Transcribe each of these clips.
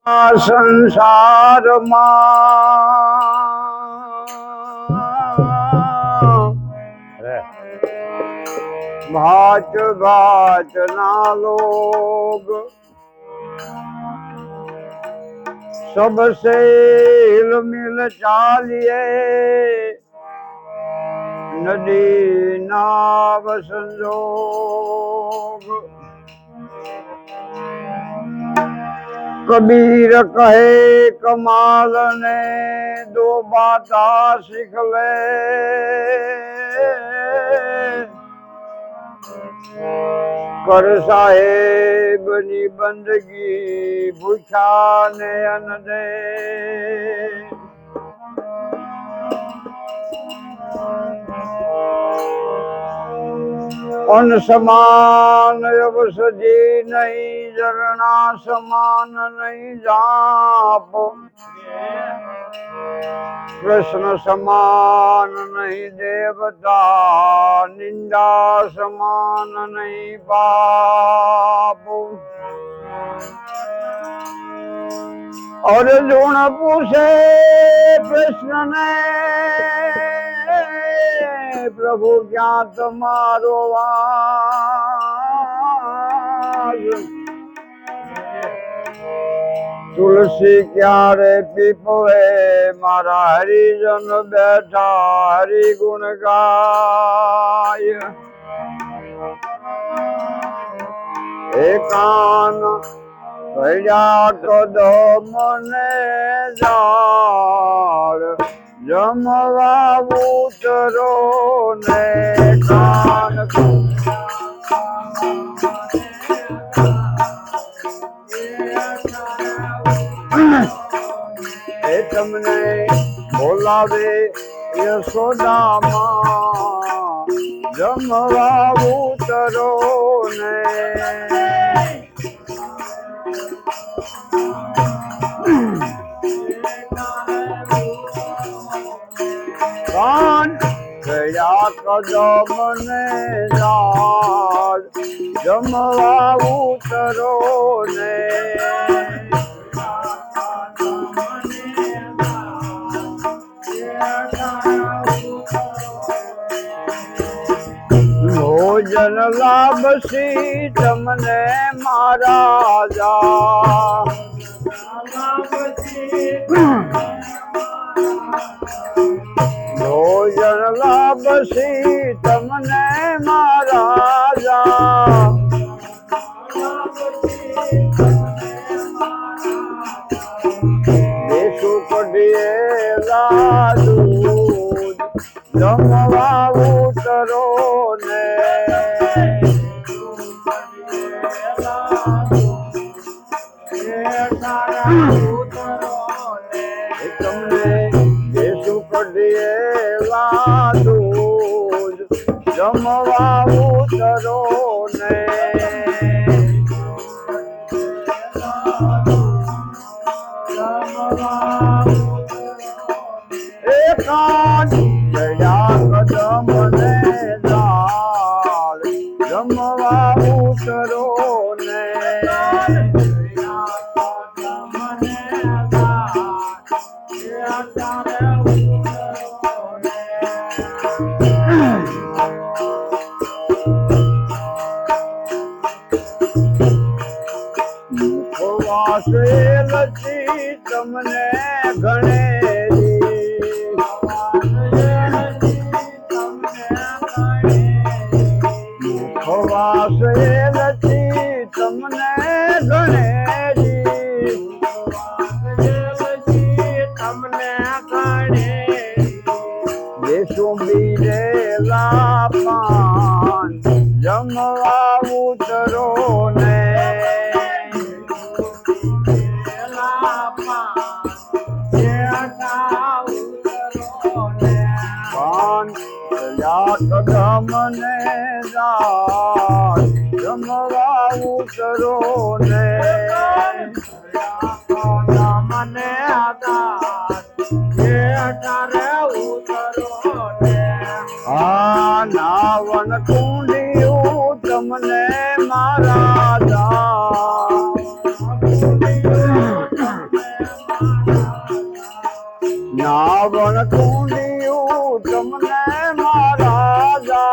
આ સંસારમાં ભાત ભાત ના લોગ सबसे हिल मिल चालिए नदी नाव संजोग कबीर कहे कमाल ने दो बाता सीख ले कर साहेब ની બંદગી ભૂખ્યા ને અન્ન દે અન સમાન અવસજી નહીં ઝરણા સમાન નહીં જાપ કૃષ્ણ સમાન નહીં દેવતા નિંદા સમાન નહીં પાપ અર્જુન પૂછે કૃષ્ણ ને પ્રભુ ક્યાં તમારો વાસ તુલસી ક્યારે પીપળે મારા હરિજન બેઠા હરિગુણ ગાય એકાન ભૈયા કદમ ને જાળ જમવા ઉતરો ને કાન એ તમને બોલાવે યશોદામાં જમવા ઉતરો ને કાન ગયા કદમ ને જાળ જમવા ઉતરો ને ભોજન લાભશી તમને મહારાજા ભોજન લાભશી તમને મહારાજા દેશુ કઢિયેલા દૂધ જમવા ઉતરો ને તમને દેશુ કઢિયેલા દૂધ જમવા ઉતરો ને એકાદ ગયા કદમ ને જાળ જમવા ઉતરો ને મુખવાસે લચી તમને ગણેરી મુખવાસે લચી તમને ગણેરી દેશો બીરેલા પાન જમવા ઉતરો ને પાન કદમ ને જાળ જમવા ઉતરો ને મને આ નાવન કુંડિયું તમને મારા કુંડિયું તમને મહારાજા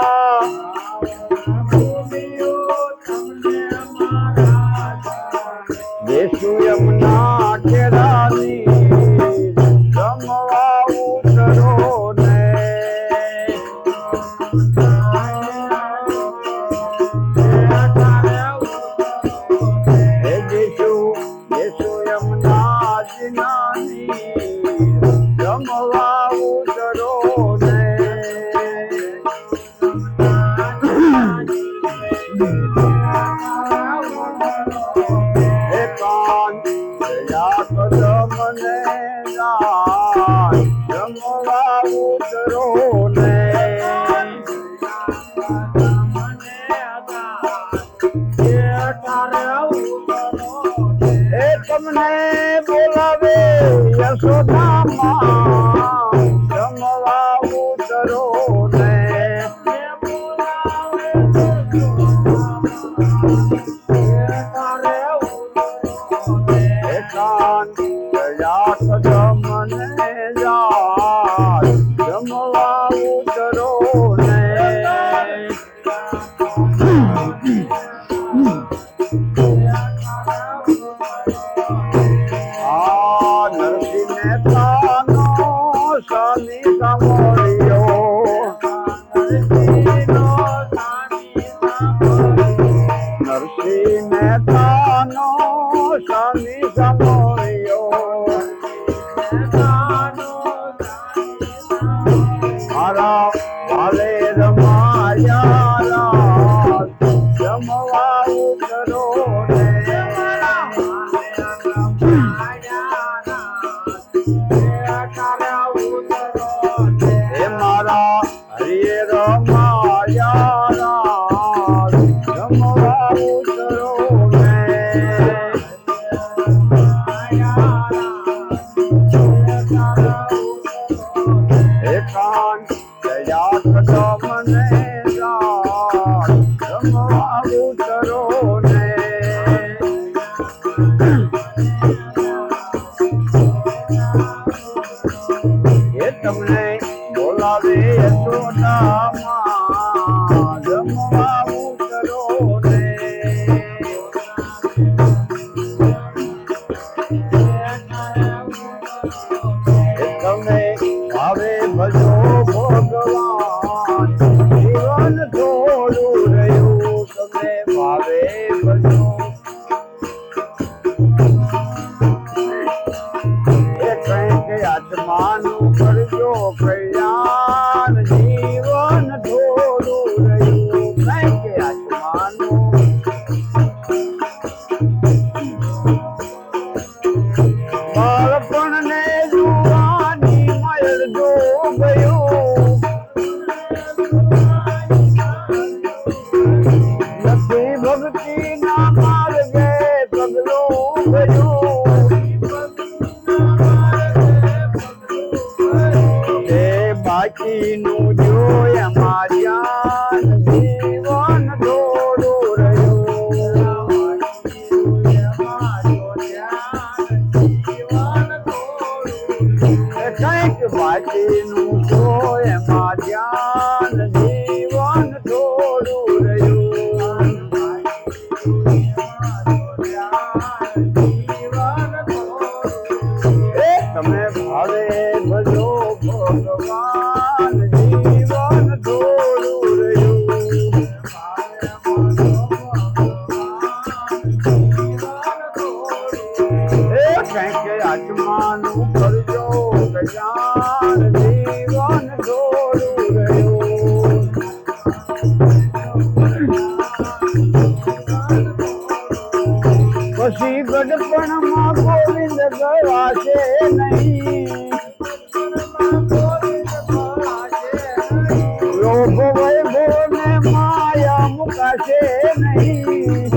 દેશુ યમુના કેરાની જમવા ઉતરો ને દેશુ યમુના જીનાની જમવા ઉતરો ને મને જમવા ઉતરો ને એ તમને બોલાવે યશોદામાં જમવા ઉતરો ને મને જમવા ઉતરો ને નરસિંહ મહેતાનો સ્વામી સાંભળ્યો નરસિંહ મહેતાનો સ્વામી સાંભળ્યો મારા ભાલે રમાયા જમવા ઉતરો ને હે મારા હરિએ રમાયા જમવા ઉતરો ને એકાંત દયા કદા મને જમવા ઉતરો ને એ તમને બોલાવે યશોદામાં જમવા ઉતરો ને તમે ભાવે ભજો ભગવાન જીવન થોડું રહ્યું તમે ભાવે ભજો એ કંઈક આત્માનું કરજો કલ્યાણ જીવન થોડું રહ્યું કંઈક આત્માનું બાળપણને જુવાની મયર જો ગયું નથી ભક્તિના માર્ગે પગલું ગયું એ બાકીનું જોયમાં ધ્યાન જીવન થોડું રહ્યું કંઈક બાકીનું જોયમાં ધ્યાન જીવન થોડું રહ્યું એ તમે ભાવે ભજો ભગવાન જીવન થોડું રહ્યું એ કંઈક આત્માનું કરજો કલ્યાણ જીવન થોડું રહ્યું પછી ગડપણમાં ગોવિંદ ગવાશે નહીં લોભ વૈભવ ને માયા મુકાશે નહીં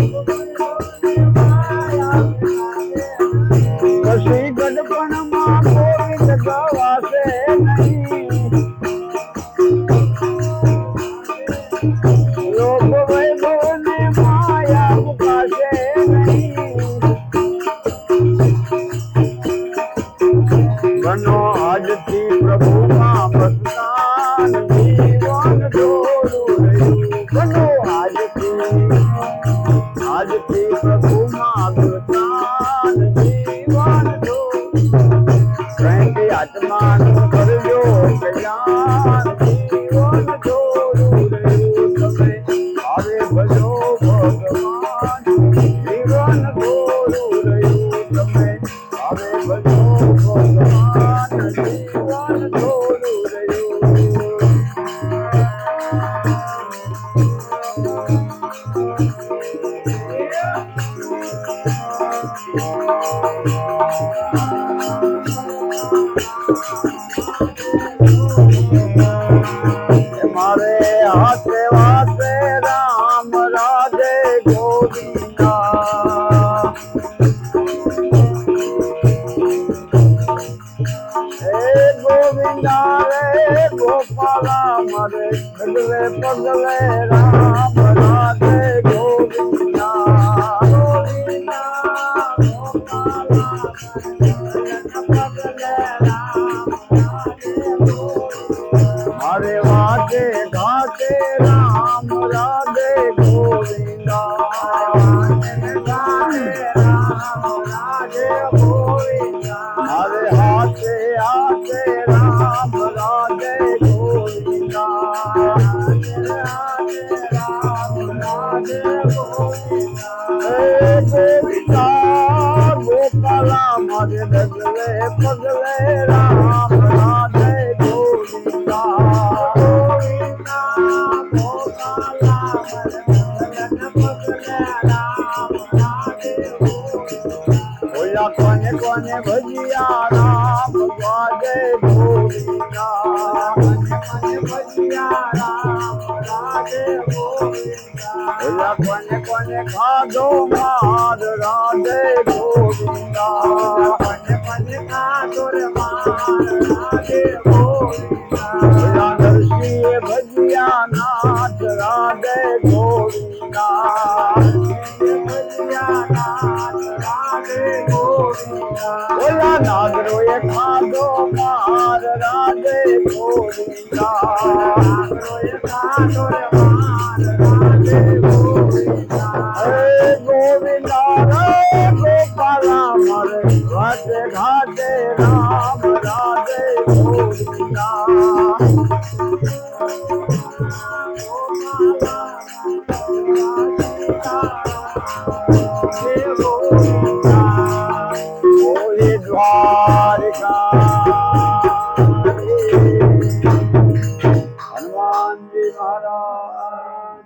પછી ગડપણમાં ગોવિંદ ગવાશે નહીં લોભ વૈભવ ને માયા મુકાશે નહીં ઘણો આજથી પ્રભુ જીવન જો કઈ આત્માનું કરજો કલ્યાણ જીવન જોડું રહ્યું તમે આવે ભજો ભગવાન જીવન જોડું રહ્યું તમે આવે ભજો ભગવાન જીવન જોડું મારે હાથે વાસે રામ રાધે ગોવિંદા હે ગોવિંદા રે ગોપાલા મારે પગલે પગલે રામ રાધે ગોવિંદા ગોવિંદા ગોપાલા પગલે રામ મારે વાગે ઘાટે રામ રાધે ગોવિંદા મારે હાથે હાથે રામ રાધે ગોવિંદા ગોવિંદા ગોપાલા મારે ડગલે પગલે રામ રાધે કોને કોને ભજિયા રામ વાજે ગોવિંદા કોને ભજિયા રામ રાધે ગોવિંદા કોને કોને ખાધો માર રાધે ગોવિંદા કોને કોને ખાધો રે માર રાધે ગોવિંદા નરસિંહ ભજિયા નાથ રાધે ગોવિંદા ભજિયા નાથ રાધે ઓલા નાગરો એ ખાધો માર રાધે ગોવિંદા નાગરો એ ખાધો માર રાધે ગોવિંદા હે ગોવિંદા રે ગોપાલા મારે વાટે ઘાટે રામ રાધે ગોવિંદા હનુમાનજી મહારાજ